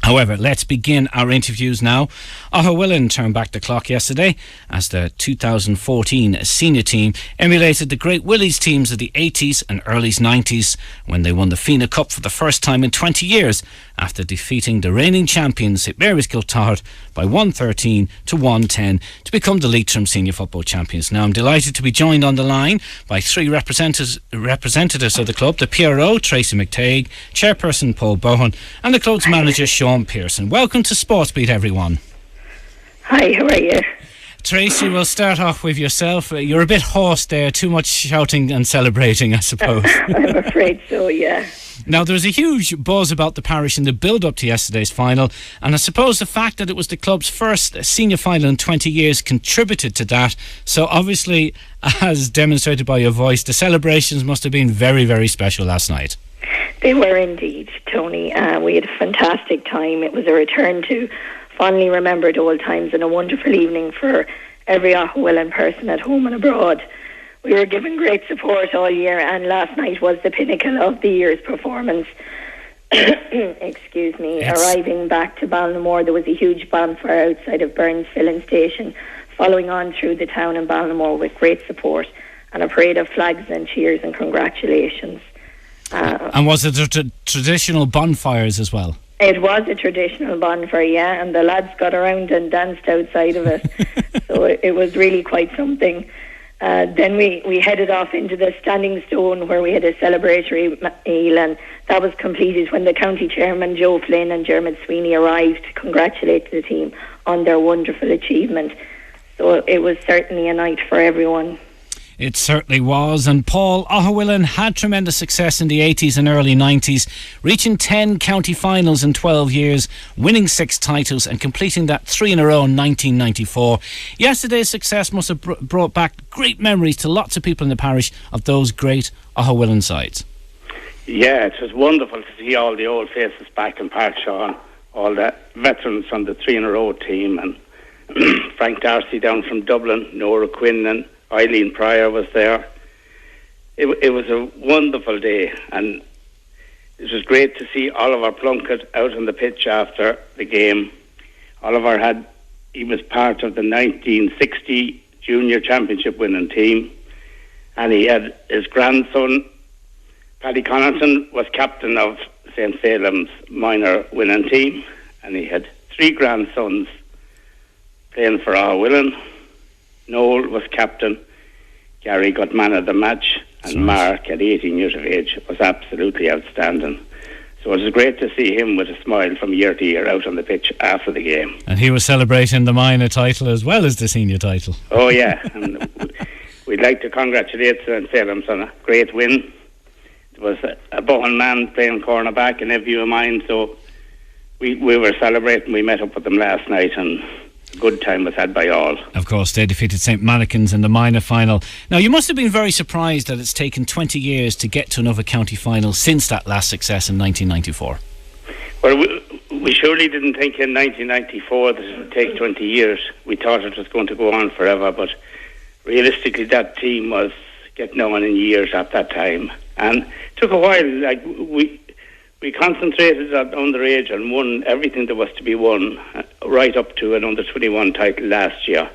However, let's begin our interviews now. Aughawillan turned back the clock yesterday as the 2014 senior team emulated the great Willies teams of the 80s and early 90s when they won the Fina Cup for the first time in 20 years after defeating the reigning champions St Mary's Kiltard by 113 to 110 to become the Leitrim Senior Football Champions. Now I'm delighted to be joined on the line by three representatives of the club, the PRO, Tracy McTague, Chairperson Paul Bohan and the club's manager Sean Pierson. Welcome to Sportsbeat, everyone. Hi, how are you? Tracy, we'll start off with yourself. You're a bit hoarse there, too much shouting and celebrating, I suppose. I'm afraid so, yeah. Now, there was a huge buzz about the parish in the build-up to yesterday's final, and I suppose the fact that it was the club's first senior final in 20 years contributed to that. So obviously, as demonstrated by your voice, the celebrations must have been very, very special last night. They were indeed, Tony. We had a fantastic time. It was a return to fondly remembered old times and a wonderful evening for every Aughawillan person at home and abroad. We were given great support all year, and last night was the pinnacle of the year's performance. Excuse me. Arriving back to Ballinamore, there was a huge bonfire outside of Burns Filling Station, following on through the town in Ballinamore with great support and a parade of flags and cheers and congratulations. And was it traditional bonfires as well? It was a traditional bonfire, yeah, and the lads got around and danced outside of it. So it was really quite something. Then we headed off into the Standing Stone where we had a celebratory meal, and that was completed when the county chairman Joe Flynn and Dermot Sweeney arrived to congratulate the team on their wonderful achievement. So it was certainly a night for everyone. It certainly was. And Paul, Aughawillan had tremendous success in the 80s and early 90s, reaching 10 county finals in 12 years, winning 6 titles and completing that 3 in a row in 1994. Yesterday's success must have brought back great memories to lots of people in the parish of those great Aughawillan sides. Yeah, it was wonderful to see all the old faces back in Park Sean, all the veterans from the 3 in a row team, and Frank Darcy down from Dublin, Nora Quinn and Eileen Pryor was there. It was a wonderful day, and it was great to see Oliver Plunkett out on the pitch after the game. Oliver he was part of the 1960 Junior Championship winning team, and he had his grandson, Paddy Connaughton, was captain of St. Salem's minor winning team, and he had 3 grandsons playing for Aughawillan. Noel was captain, Gary got man of the match, and Mark, at 18 years of age, was absolutely outstanding. So it was great to see him with a smile from year to year out on the pitch after the game. And he was celebrating the minor title as well as the senior title. Oh yeah, and we'd like to congratulate St. Salem's on a great win. It was a Bohan man playing cornerback, a nephew of mine, so we were celebrating. We met up with them last night, and a good time was had by all. Of course, they defeated St. Mannikins in the minor final. Now, you must have been very surprised that it's taken 20 years to get to another county final since that last success in 1994. Well, we surely didn't think in 1994 that it would take 20 years. We thought it was going to go on forever, but realistically that team was getting on in years at that time. And it took a while. Like we concentrated on underage and won everything there was to be won, right up to an under-21 title last year,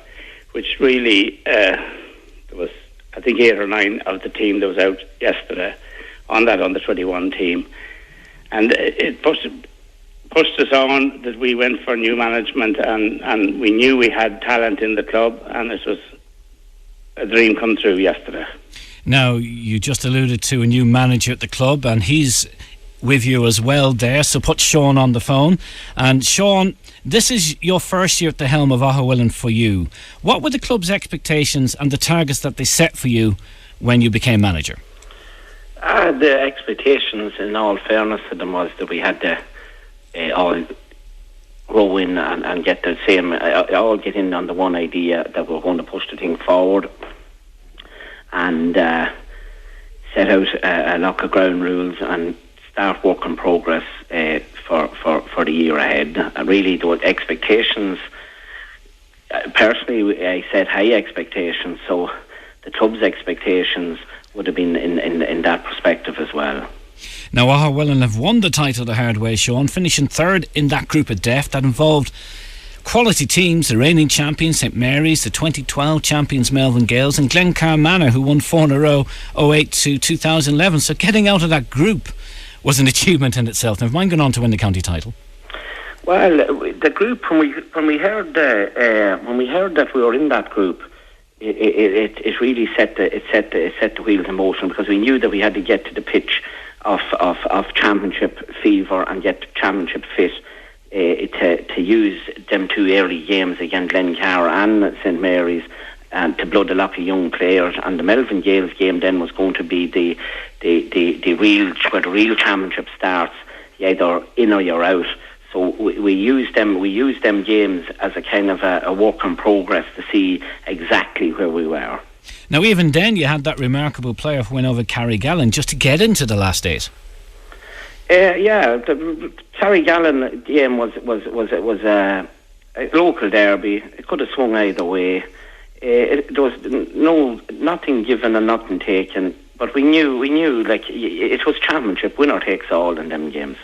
which really, there was, I think, 8 or 9 of the team that was out yesterday on that under-21 team. And it pushed us on that we went for new management, and we knew we had talent in the club, and it was a dream come true yesterday. Now, you just alluded to a new manager at the club, and he's with you as well there, so put Sean on the phone. And Sean, this is your first year at the helm of Aughawillan for you. What were the club's expectations and the targets that they set for you when you became manager? The expectations, in all fairness to them, was that we had to all grow in and get the same, all get in on the one idea that we're going to push the thing forward and set out a lot of ground rules and start work in progress for the year ahead. And really, the expectations, personally, I set high expectations, so the club's expectations would have been in that perspective as well. Now, Aughawillan have won the title the hard way, Sean, finishing third in that group of death that involved quality teams, the reigning champions St Mary's, the 2012 champions Melvin Gales, and Glencar Manor, who won 4 in a row, 08 to 2011. So getting out of that group was an achievement in itself. Never mind going on to win the county title. Well, the group, when we heard that we were in that group, it really set the wheels in motion, because we knew that we had to get to the pitch of championship fever and get championship fit, to use them 2 early games against Glencar and St Mary's, and to blood a lot of young players. And the Melvin Gales game then was going to be the where the real championship starts. You're either in or you're out. So we used them games as a kind of a work in progress to see exactly where we were. Now, even then, you had that remarkable playoff win over Carrigallen just to get into the last 8. The Carrigallen game was a local derby. It could have swung either way. There was nothing given and nothing taken. But we knew like it was championship, winner takes all in them games.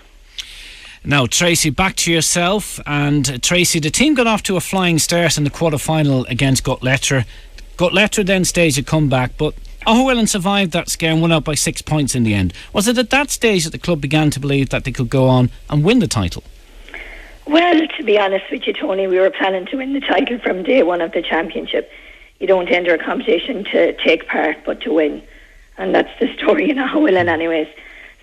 Now, Tracy, back to yourself. And Tracy, the team got off to a flying start in the quarter-final against Gutletter. Gutletter then staged a comeback, but Aughawillan survived that scare and won out by 6 points in the end. Was it at that stage that the club began to believe that they could go on and win the title? Well, to be honest with you, Tony, we were planning to win the title from day one of the championship. You don't enter a competition to take part, but to win. And that's the story in Aughawillan anyways.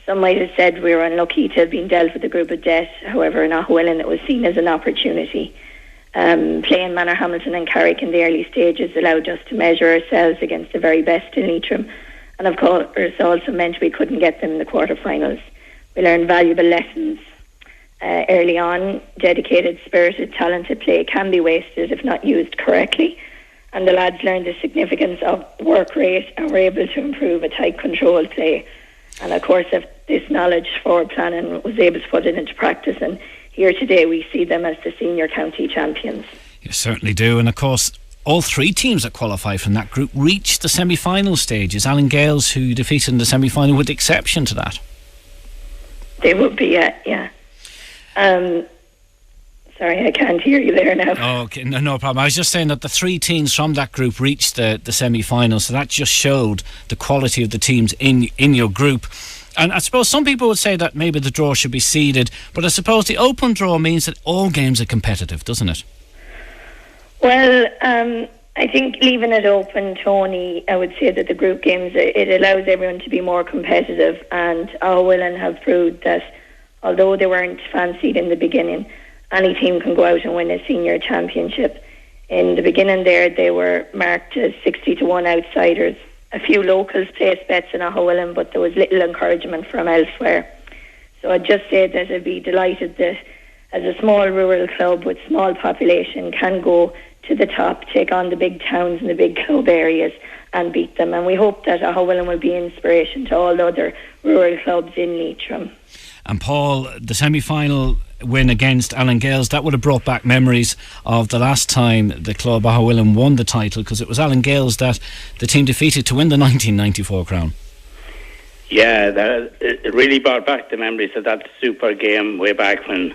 Some might have said we were unlucky to have been dealt with a group of death. However, in Aughawillan it was seen as an opportunity. Playing Manor Hamilton and Carrick in the early stages allowed us to measure ourselves against the very best in Leitrim, and of course also meant we couldn't get them in the quarterfinals. We learned valuable lessons early on. Dedicated, spirited, talented play can be wasted if not used correctly, and the lads learned the significance of work rate and were able to improve a tight controlled play. And of course, if this knowledge, forward planning, was able to put it into practice, and here today we see them as the senior county champions. You certainly do. And of course, all 3 teams that qualified from that group reached the semi-final stages. Alan Gales, who you defeated in the semi-final, with the exception to that. They would be, yeah. Sorry, I can't hear you there now. Oh, okay, no problem. I was just saying that the 3 teams from that group reached the semi-final, so that just showed the quality of the teams in your group. And I suppose some people would say that maybe the draw should be seeded, but I suppose the open draw means that all games are competitive, doesn't it? Well, I think leaving it open, Tony, I would say that the group games, it allows everyone to be more competitive, and Aughawillan have proved that although they weren't fancied in the beginning, any team can go out and win a senior championship. In the beginning there, they were marked as 60-1 outsiders. A few locals placed bets in Aughawillan, but there was little encouragement from elsewhere. So I'd just say that I'd be delighted that as a small rural club with small population can go to the top, take on the big towns and the big club areas and beat them. And we hope that Aughawillan will be inspiration to all the other rural clubs in Leitrim. And Paul, the semi-final win against Alan Gales, that would have brought back memories of the last time the club Aughawillan won the title, because it was Alan Gales that the team defeated to win the 1994 crown. Yeah, it really brought back the memories of that super game way back when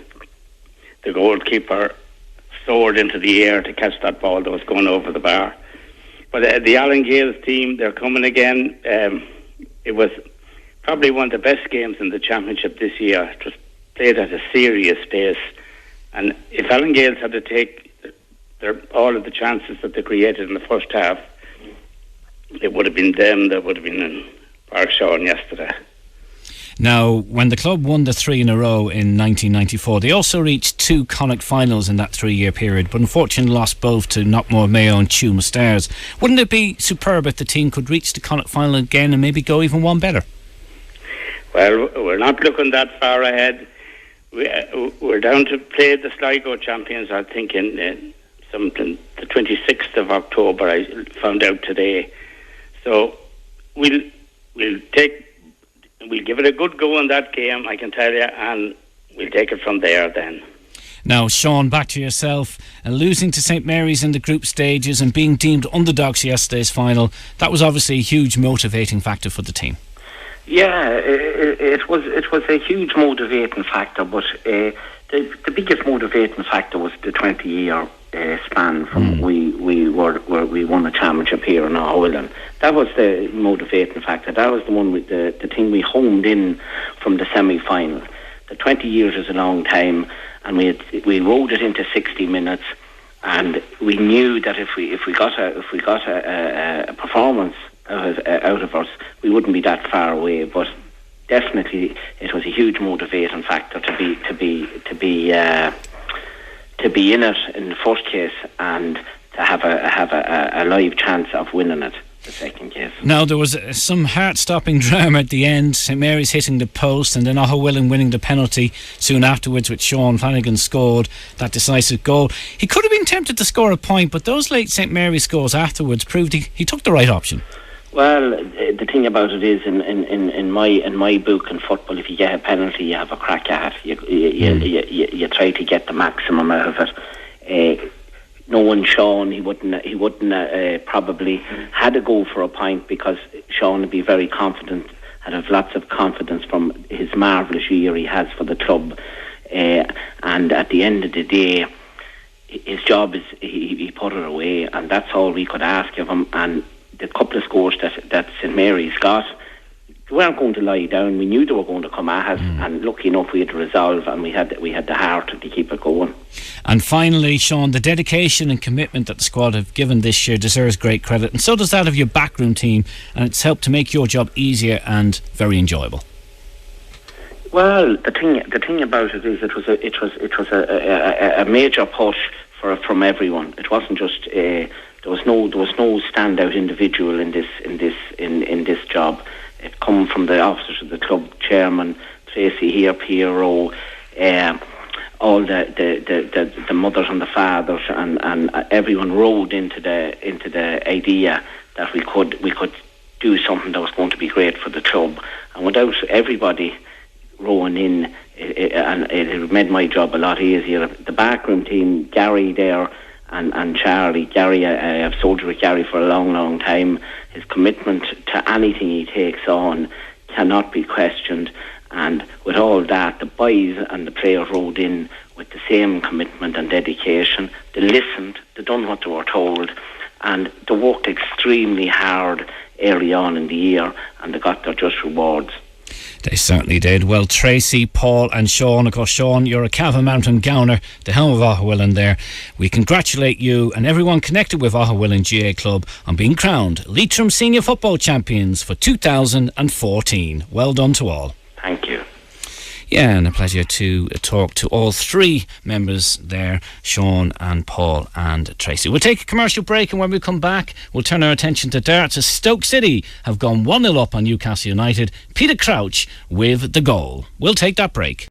the goalkeeper soared into the air to catch that ball that was going over the bar. But the Alan Gales team, they're coming again. It was probably one of the best games in the championship this year. It was played at a serious pace, and if Alan Gales had to take all of the chances that they created in the first half, it would have been them that would have been in Park Sean yesterday. Now, when the club won the 3 in a row in 1994, they also reached 2 Connacht finals in that 3-year period, but unfortunately lost both to Knockmore Mayo and Tuama Stars. Wouldn't it be superb if the team could reach the Connacht final again and maybe go even one better? Well, we're not looking that far ahead. We're down to play the Sligo champions, I think, in the 26th of October, I found out today. So we'll give it a good go in that game, I can tell you, and we'll take it from there then. Now, Sean, back to yourself. Losing to St Mary's in the group stages and being deemed underdogs yesterday's final, that was obviously a huge motivating factor for the team. Yeah, it was a huge motivating factor, but the biggest motivating factor was the 20-year span from we won a championship here in Aughawillan. That was the motivating factor. That was the one with the thing we homed in from the semi-final. The 20 years is a long time, and we rode it into 60 minutes, and we knew that if we got a performance out of us, we wouldn't be that far away. But definitely, it was a huge motivating factor to be in it in the first case, and to have a live chance of winning it the second case. Now, there was some heart-stopping drama at the end. St Mary's hitting the post, and then Aughawillan winning the penalty soon afterwards, with Sean Flanagan scored that decisive goal. He could have been tempted to score a point, but those late St Mary's scores afterwards proved he took the right option. Well, the thing about it is, in my book in football, if you get a penalty, you have a crack at it. You try to get the maximum out of it. Knowing Sean, he wouldn't probably had to go for a point, because Sean would be very confident, and have lots of confidence from his marvellous year he has for the club. And at the end of the day, his job is he put it away, and that's all we could ask of him. And the couple of scores that St Mary's got, they weren't going to lie down. We knew they were going to come at us, and lucky enough we had resolve, and we had the heart to keep it going. And finally, Sean, the dedication and commitment that the squad have given this year deserves great credit, and so does that of your backroom team, and it's helped to make your job easier and very enjoyable. Well, the thing about it is, it was a major push from everyone. It wasn't just there was no standout individual in this job. It come from the officers of the club, chairman Tracy here, Pierson, all the mothers and the fathers, and everyone rode into the idea that we could do something that was going to be great for the club. And without everybody rowing in, it made my job a lot easier. The backroom team, Gary there, and Charlie. Gary, I've soldiered with Gary for a long time. His commitment to anything he takes on cannot be questioned, and with all that, the boys and the players rode in with the same commitment and dedication. They listened, they done what they were told, and they worked extremely hard early on in the year, and they got their just rewards. They certainly did. Well, Tracy, Paul and Sean, of course, Sean, you're a Cavan Mountain Gowner, the helm of Aughawillan there. We congratulate you and everyone connected with Aughawillan GA Club on being crowned Leitrim Senior Football Champions for 2014. Well done to all. Thank you. Yeah, and a pleasure to talk to all three members there, Sean and Paul and Tracy. We'll take a commercial break, and when we come back, we'll turn our attention to darts as Stoke City have gone 1-0 up on Newcastle United. Peter Crouch with the goal. We'll take that break.